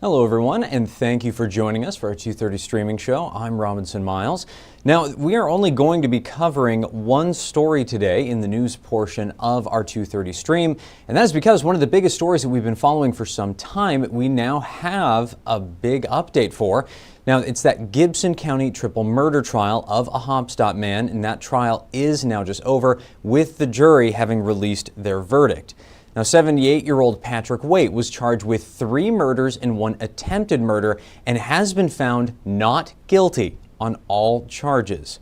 Hello everyone, and thank you for joining us for our 2:30 streaming show. I'm Robinson Miles. Now, we are only going to be covering one story today in the news portion of our 2:30 stream, and that is because one of the biggest stories that we've been following for some time, we now have a big update for. Now, it's that Gibson County triple murder trial of a Hopstop man, and that trial is now just over, with the jury having released their verdict. Now, 78-year-old Patrick Waite was charged with 3 murders and 1 attempted murder and has been found not guilty on all charges.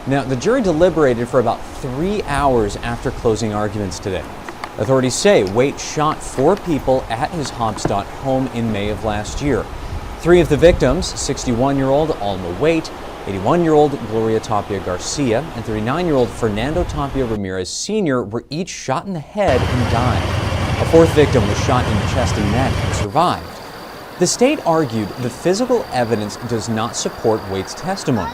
Now, the jury deliberated for about 3 hours after closing arguments today. Authorities say Waite shot 4 people at his Hopstop home in May of last year. 3 of the victims, 61-year-old Alma Waite, 81-year-old Gloria Tapia Garcia, and 39-year-old Fernando Tapia Ramirez Sr. were each shot in the head and died. A 4th victim was shot in the chest and neck and survived. The state argued the physical evidence does not support Waite's testimony.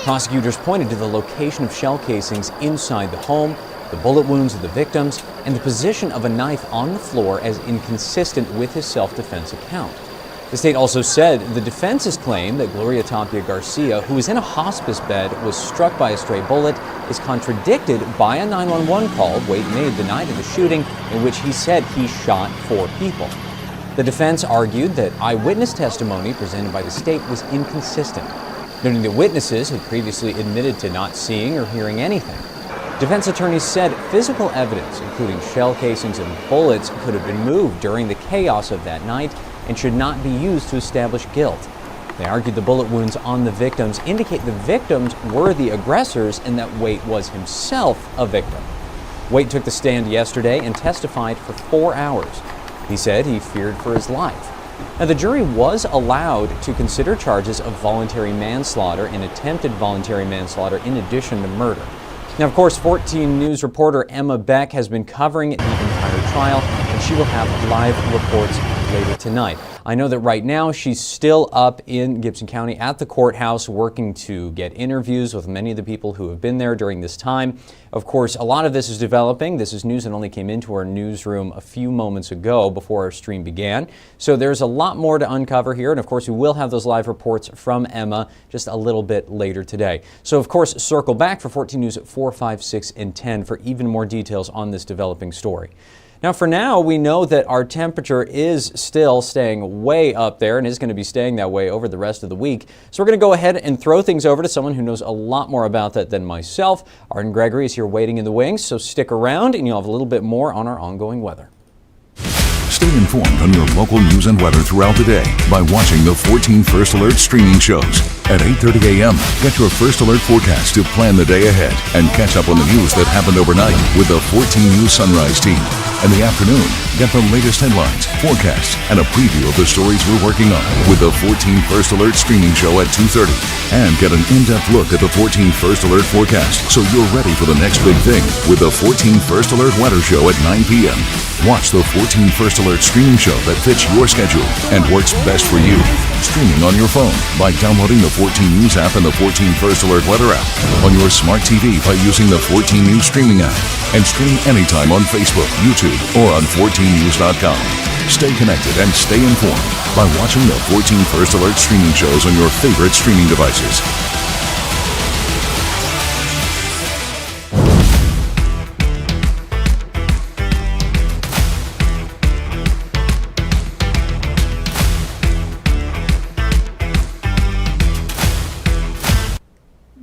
Prosecutors pointed to the location of shell casings inside the home, the bullet wounds of the victims, and the position of a knife on the floor as inconsistent with his self-defense account. The state also said the defense's claim that Gloria Tapia Garcia, who was in a hospice bed, was struck by a stray bullet is contradicted by a 911 call Waite made the night of the shooting in which he said he shot 4 people. The defense argued that eyewitness testimony presented by the state was inconsistent, noting that witnesses had previously admitted to not seeing or hearing anything. Defense attorneys said physical evidence, including shell casings and bullets, could have been moved during the chaos of that night and should not be used to establish guilt. They argued the bullet wounds on the victims indicate the victims were the aggressors and that Waite was himself a victim. Waite took the stand yesterday and testified for 4 hours. He said he feared for his life. Now, the jury was allowed to consider charges of voluntary manslaughter and attempted voluntary manslaughter in addition to murder. Now, of course, 14 News reporter Emma Beck has been covering the entire trial, and she will have live reports later tonight. I know that right now she's still up in Gibson County at the courthouse working to get interviews with many of the people who have been there during this time. Of course, a lot of this is developing. This is news that only came into our newsroom a few moments ago before our stream began. So there's a lot more to uncover here, and of course we will have those live reports from Emma just a little bit later today. So of course, circle back for 14 News at 4, 5, 6, and 10 for even more details on this developing story. Now, for now, we know that our temperature is still staying way up there and is going to be staying that way over the rest of the week. So we're going to go ahead and throw things over to someone who knows a lot more about that than myself. Arden Gregory is here waiting in the wings, so stick around and you'll have a little bit more on our ongoing weather. Stay informed on your local news and weather throughout the day by watching the 14 First Alert streaming shows. At 8:30 a.m., get your First Alert forecast to plan the day ahead and catch up on the news that happened overnight with the 14 News Sunrise team. In the afternoon, get the latest headlines, forecasts, and a preview of the stories we're working on with the 14 First Alert streaming show at 2:30. And get an in-depth look at the 14 First Alert forecast so you're ready for the next big thing with the 14 First Alert weather show at 9 p.m. Watch the 14 First Alert streaming show that fits your schedule and works best for you. Streaming on your phone by downloading the 14 News app and the 14 First Alert weather app. On your smart TV by using the 14 News streaming app. And stream anytime on Facebook, YouTube, or on 14news.com. Stay connected and stay informed by watching the 14 First Alert streaming shows on your favorite streaming devices.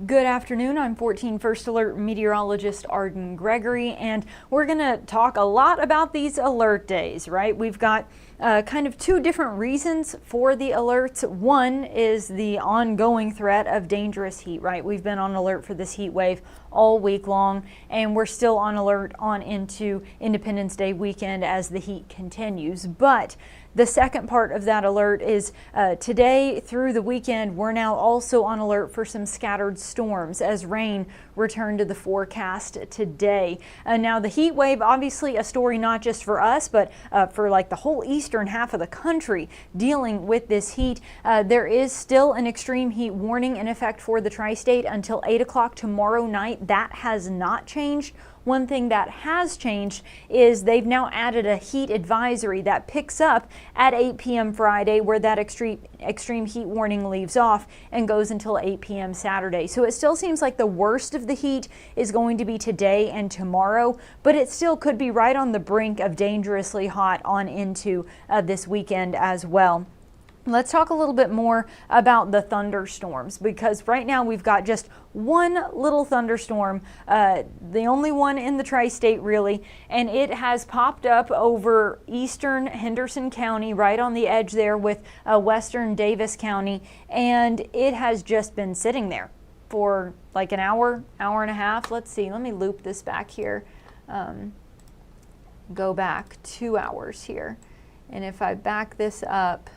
Good afternoon. I'm 14 First Alert meteorologist Arden Gregory, and we're going to talk a lot about these alert days, right? We've got kind of 2 different reasons for the alerts. One is the ongoing threat of dangerous heat, right? We've been on alert for this heat wave all week long, and we're still on alert on into Independence Day weekend as the heat continues. But the second part of that alert is today through the weekend, we're now also on alert for some scattered storms as rain returned to the forecast today. Now, the heat wave, obviously a story not just for us, but for like the whole eastern half of the country dealing with this heat. There is still an extreme heat warning in effect for the tri-state until 8 o'clock tomorrow night. That has not changed one thing that has changed is they've now added a heat advisory that picks up at 8 p.m. Friday, where that extreme heat warning leaves off and goes until 8 p.m. Saturday. So it still seems like the worst of the heat is going to be today and tomorrow, but it still could be right on the brink of dangerously hot on into this weekend as well. Let's talk a little bit more about the thunderstorms, because right now we've got just one little thunderstorm, the only one in the tri-state really, and it has popped up over eastern Henderson County, right on the edge there with western Davis County, and it has just been sitting there for like an hour and a half. Let's see, let me loop this back here, go back 2 hours here, and if I back this up,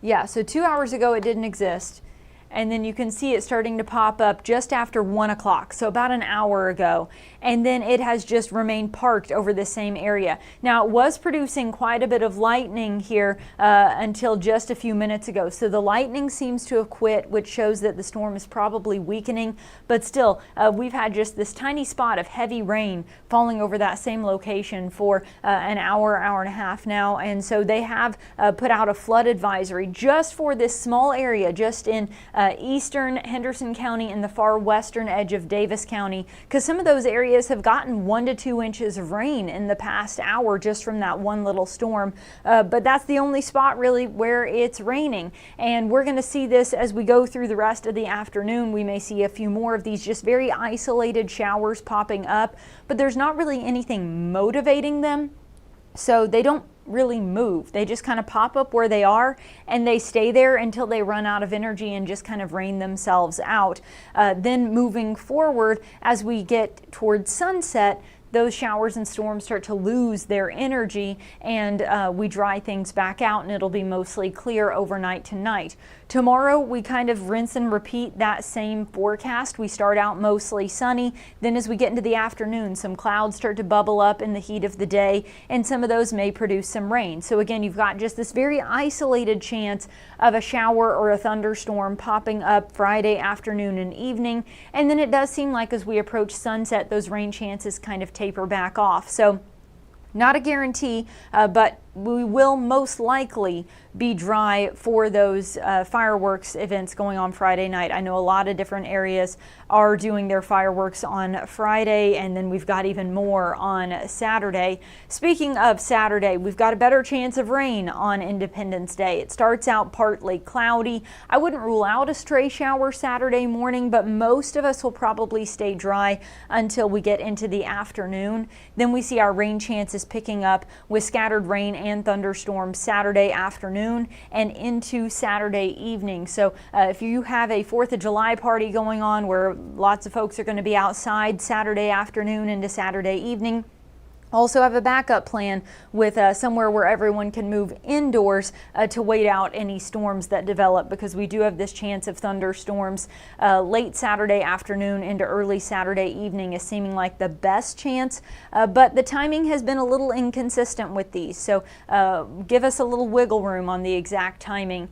yeah, so 2 hours ago it didn't exist, and then you can see it starting to pop up just after 1 o'clock, so about an hour ago, and then it has just remained parked over the same area. Now, it was producing quite a bit of lightning here until just a few minutes ago, so the lightning seems to have quit, which shows that the storm is probably weakening, but still, we've had just this tiny spot of heavy rain falling over that same location for an hour and a half now, and so they have put out a flood advisory just for this small area, just in eastern Henderson County and the far western edge of Davis County, because some of those areas have gotten 1 to 2 inches of rain in the past hour just from that one little storm, but that's the only spot really where it's raining, and we're going to see this as we go through the rest of the afternoon. We may see a few more of these just very isolated showers popping up, but there's not really anything motivating them, so they don't really move. They just kind of pop up where they are and they stay there until they run out of energy and just kind of rain themselves out. Then moving forward, as we get towards sunset, those showers and storms start to lose their energy, and we dry things back out, and it'll be mostly clear overnight tonight. Tomorrow, we kind of rinse and repeat that same forecast. We start out mostly sunny. Then as we get into the afternoon, some clouds start to bubble up in the heat of the day, and some of those may produce some rain. So again, you've got just this very isolated chance of a shower or a thunderstorm popping up Friday afternoon and evening. And then it does seem like as we approach sunset, those rain chances kind of taper back off. So not a guarantee, but we will most likely be dry for those fireworks events going on Friday night. I know a lot of different areas are doing their fireworks on Friday, and then we've got even more on Saturday. Speaking of Saturday, we've got a better chance of rain on Independence Day. It starts out partly cloudy. I wouldn't rule out a stray shower Saturday morning, but most of us will probably stay dry until we get into the afternoon. Then we see our rain chances picking up with scattered rain and thunderstorms Saturday afternoon and into Saturday evening. So if you have a 4th of July party going on where lots of folks are going to be outside Saturday afternoon into Saturday evening, also have a backup plan with somewhere where everyone can move indoors to wait out any storms that develop, because we do have this chance of thunderstorms late Saturday afternoon into early Saturday evening is seeming like the best chance, but the timing has been a little inconsistent with these, so give us a little wiggle room on the exact timing.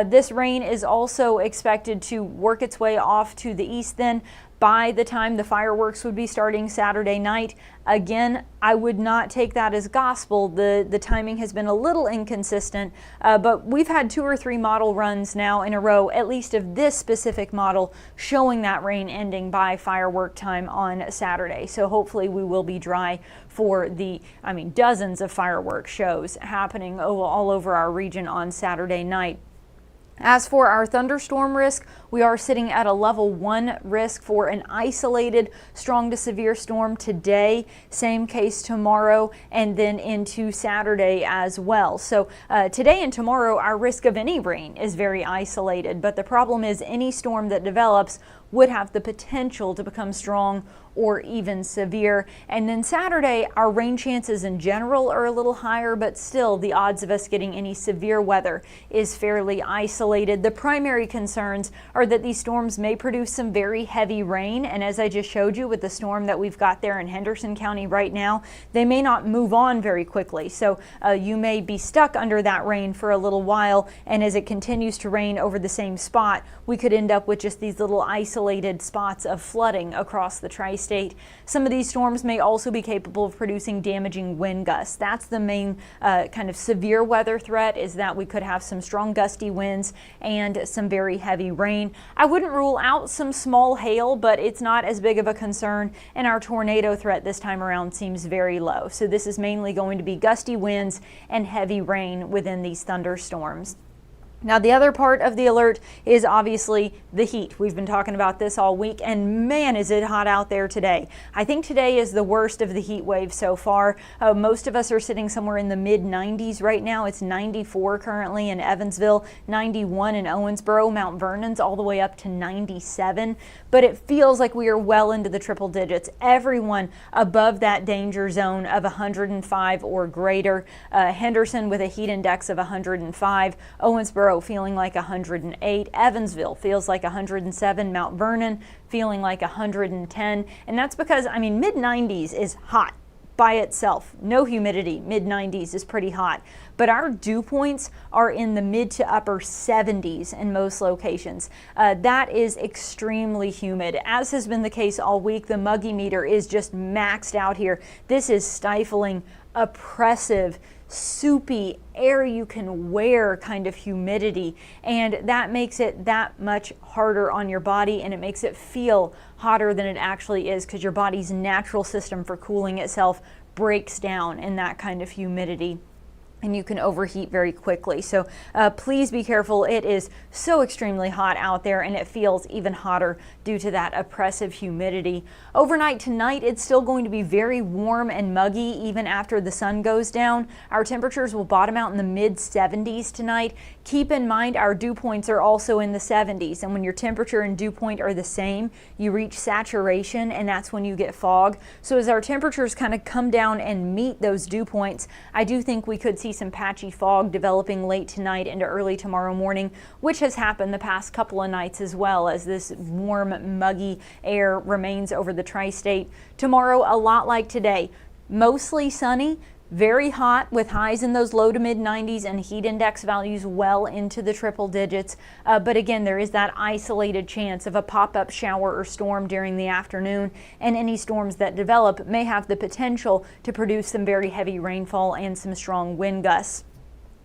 This rain is also expected to work its way off to the east then by the time the fireworks would be starting Saturday night. Again, I would not take that as gospel. The timing has been a little inconsistent, but we've had 2 or 3 model runs now in a row, at least of this specific model, showing that rain ending by firework time on Saturday. So hopefully we will be dry for the, dozens of fireworks shows happening all over our region on Saturday night. As for our thunderstorm risk, we are sitting at a level 1 risk for an isolated strong to severe storm today, same case tomorrow, and then into Saturday as well. So today and tomorrow, our risk of any rain is very isolated, but the problem is any storm that develops would have the potential to become strong or even severe. And then Saturday, our rain chances in general are a little higher, but still the odds of us getting any severe weather is fairly isolated. The primary concerns are that these storms may produce some very heavy rain, and as I just showed you with the storm that we've got there in Henderson County right now, they may not move on very quickly. So you may be stuck under that rain for a little while, and as it continues to rain over the same spot, we could end up with just these little isolated isolated spots of flooding across the tri-state. Some of these storms may also be capable of producing damaging wind gusts. That's the main kind of severe weather threat, is that we could have some strong gusty winds and some very heavy rain. I wouldn't rule out some small hail, but it's not as big of a concern, and our tornado threat this time around seems very low. So this is mainly going to be gusty winds and heavy rain within these thunderstorms. Now, the other part of the alert is obviously the heat. We've been talking about this all week, and man, is it hot out there today. I think today is the worst of the heat wave so far. Most of us are sitting somewhere in the mid-90s right now. It's 94 currently in Evansville, 91 in Owensboro, Mount Vernon's all the way up to 97. But it feels like we are well into the triple digits. Everyone above that danger zone of 105 or greater. Henderson with a heat index of 105. Owensboro feeling like 108. Evansville feels like 107. Mount Vernon feeling like 110. And that's because, I mean, mid-90s is hot by itself. No humidity, mid-90s is pretty hot. But our dew points are in the mid to upper 70s in most locations. That is extremely humid. As has been the case all week, the Muggy meter is just maxed out here. This is stifling, oppressive, soupy, air you can wear kind of humidity, and that makes it that much harder on your body, and it makes it feel hotter than it actually is, because your body's natural system for cooling itself breaks down in that kind of humidity, and you can overheat very quickly. So please be careful. It is so extremely hot out there, and it feels even hotter due to that oppressive humidity. Overnight tonight, it's still going to be very warm and muggy even after the sun goes down. Our temperatures will bottom out in the mid-70s tonight. Keep in mind our dew points are also in the 70s, and when your temperature and dew point are the same, you reach saturation, and that's when you get fog. So as our temperatures kind of come down and meet those dew points, I do think we could see some patchy fog developing late tonight into early tomorrow morning, which has happened the past couple of nights as well, as this warm, muggy air remains over the tri-state. Tomorrow, a lot like today, mostly sunny, very hot with highs in those low to mid 90s and heat index values well into the triple digits. But again, there is that isolated chance of a pop-up shower or storm during the afternoon, and any storms that develop may have the potential to produce some very heavy rainfall and some strong wind gusts.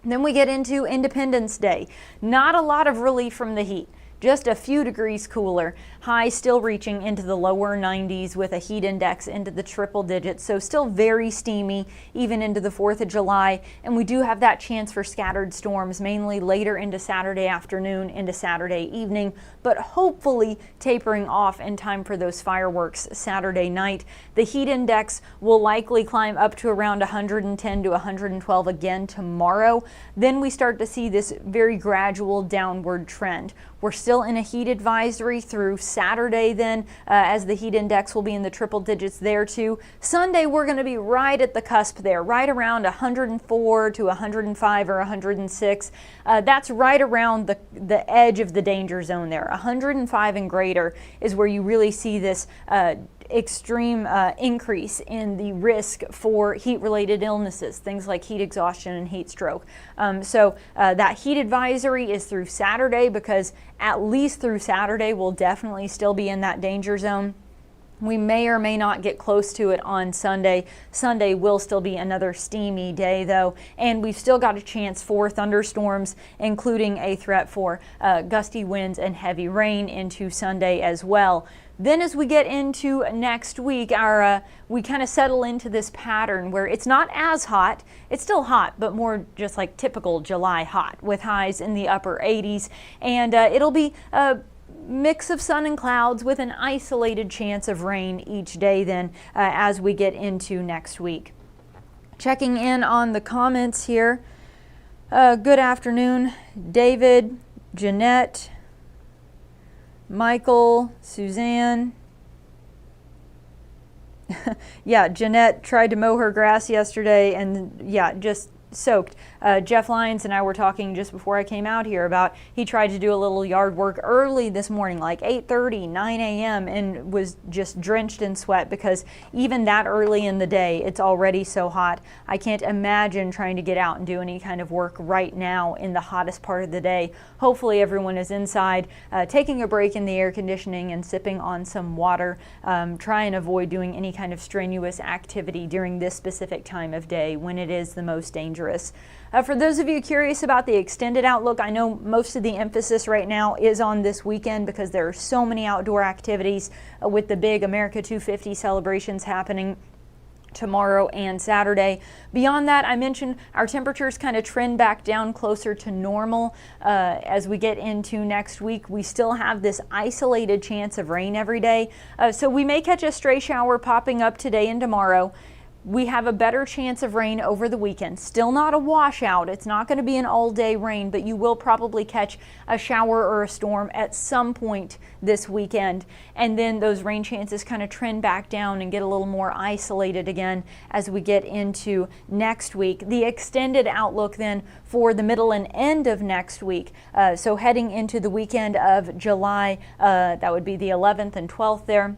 Then we get into Independence Day. Not a lot of relief from the heat. Just a few degrees cooler. Highs still reaching into the lower 90s with a heat index into the triple digits. So still very steamy even into the 4th of July. And we do have that chance for scattered storms mainly later into Saturday afternoon into Saturday evening, but hopefully tapering off in time for those fireworks Saturday night. The heat index will likely climb up to around 110 to 112 again tomorrow. Then we start to see this very gradual downward trend. We're still in a heat advisory through Saturday then, as the heat index will be in the triple digits there too. Sunday, we're going to be right at the cusp there, right around 104 to 105 or 106. That's right around the edge of the danger zone there. 105 and greater is where you really see this extreme increase in the risk for heat-related illnesses, things like heat exhaustion and heat stroke. So that heat advisory is through Saturday, because at least through Saturday we'll definitely still be in that danger zone. We may or may not get close to it on Sunday. Sunday will still be another steamy day though, and we've still got a chance for thunderstorms, including a threat for gusty winds and heavy rain into Sunday as well. Then as we get into next week, we kind of settle into this pattern where it's not as hot. It's still hot, but more just like typical July hot, with highs in the upper 80s. And it'll be a mix of sun and clouds with an isolated chance of rain each day then as we get into next week. Checking in on the comments here. Good afternoon, David, Jeanette, Michael, Suzanne. Yeah, Jeanette tried to mow her grass yesterday, and yeah, just soaked. Jeff Lyons and I were talking just before I came out here about he tried to do a little yard work early this morning, like 8:30, 9 a.m., and was just drenched in sweat because even that early in the day, it's already so hot. I can't imagine trying to get out and do any kind of work right now in the hottest part of the day. Hopefully everyone is inside, taking a break in the air conditioning and sipping on some water. Try and avoid doing any kind of strenuous activity during this specific time of day when it is the most dangerous. For those of you curious about the extended outlook, I know most of the emphasis right now is on this weekend because there are so many outdoor activities with the big America 250 celebrations happening tomorrow and Saturday. Beyond that, I mentioned our temperatures kind of trend back down closer to normal as we get into next week. We still have this isolated chance of rain every day, so we may catch a stray shower popping up today and tomorrow. We have a better chance of rain over the weekend. Still not a washout. It's not going to be an all-day rain, but you will probably catch a shower or a storm at some point this weekend. And then those rain chances kind of trend back down and get a little more isolated again as we get into next week. The extended outlook then for the middle and end of next week. So heading into the weekend of July, that would be the 11th and 12th there.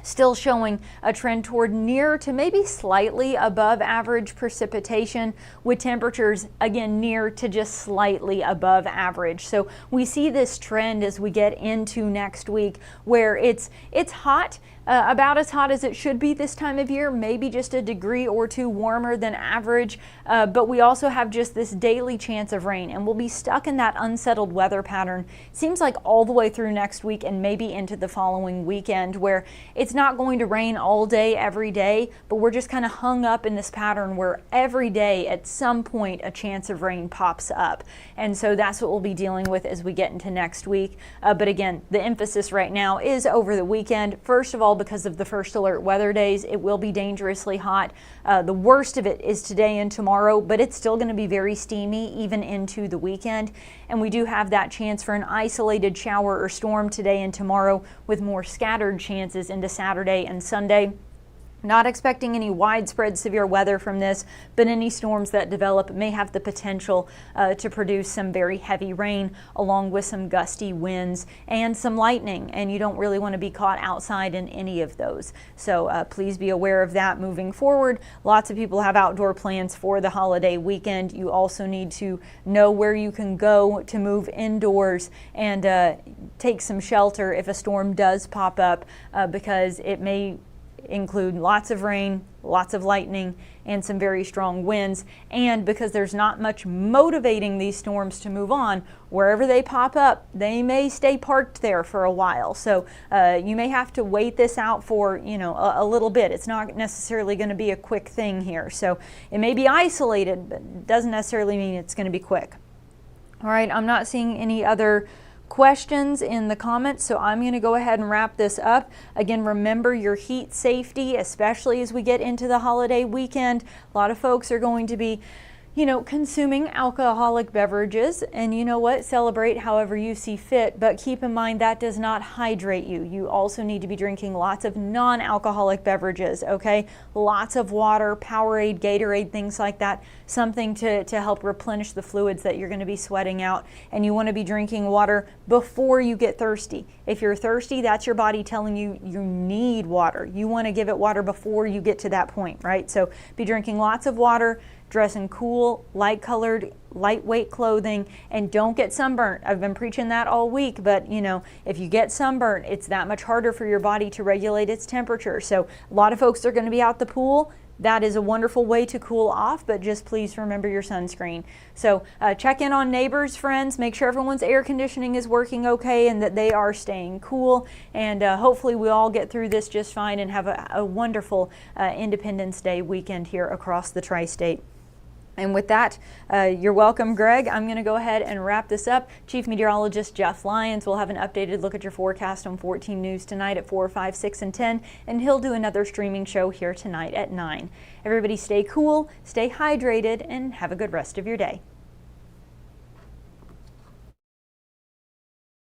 Still showing a trend toward near to maybe slightly above average precipitation, with temperatures again near to just slightly above average. So we see this trend as we get into next week where it's hot, about as hot as it should be this time of year, maybe just a degree or two warmer than average, but we also have just this daily chance of rain, and we'll be stuck in that unsettled weather pattern, seems like all the way through next week and maybe into the following weekend, where it's not going to rain all day every day, but we're just kind of hung up in this pattern where every day at some point a chance of rain pops up. And so that's what we'll be dealing with as we get into next week. But again, the emphasis right now is over the weekend. First of all, because of the first alert weather days, it will be dangerously hot. The worst of it is today and tomorrow, but it's still going to be very steamy even into the weekend. And we do have that chance for an isolated shower or storm today and tomorrow, with more scattered chances into Saturday and Sunday. Not expecting any widespread severe weather from this, but any storms that develop may have the potential to produce some very heavy rain, along with some gusty winds and some lightning, and you don't really want to be caught outside in any of those. So please be aware of that moving forward. Lots of people have outdoor plans for the holiday weekend. You also need to know where you can go to move indoors and take some shelter if a storm does pop up, because it may include lots of rain, lots of lightning, and some very strong winds. And because there's not much motivating these storms to move on, wherever they pop up, they may stay parked there for a while. So you may have to wait this out for, a little bit. It's not necessarily going to be a quick thing here. So it may be isolated, but it doesn't necessarily mean it's going to be quick. All right, I'm not seeing any other questions in the comments, so I'm going to go ahead and wrap this up. Again, remember your heat safety, especially as we get into the holiday weekend. A lot of folks are going to be consuming alcoholic beverages, and you know what? Celebrate however you see fit, but keep in mind that does not hydrate you. You also need to be drinking lots of non-alcoholic beverages, okay? Lots of water, Powerade, Gatorade, things like that. Something to help replenish the fluids that you're going to be sweating out. And you want to be drinking water before you get thirsty. If you're thirsty, that's your body telling you you need water. You want to give it water before you get to that point, right? So be drinking lots of water, dress in cool, light-colored, lightweight clothing, and don't get sunburnt. I've been preaching that all week, but if you get sunburnt, it's that much harder for your body to regulate its temperature. So a lot of folks are going to be out the pool. That is a wonderful way to cool off, but just please remember your sunscreen. So check in on neighbors, friends, make sure everyone's air conditioning is working okay and that they are staying cool, and hopefully we all get through this just fine and have a wonderful Independence Day weekend here across the tri-state. And with that, you're welcome, Greg. I'm going to go ahead and wrap this up. Chief Meteorologist Jeff Lyons will have an updated look at your forecast on 14 News tonight at 4, 5, 6, and 10, and he'll do another streaming show here tonight at 9. Everybody stay cool, stay hydrated, and have a good rest of your day.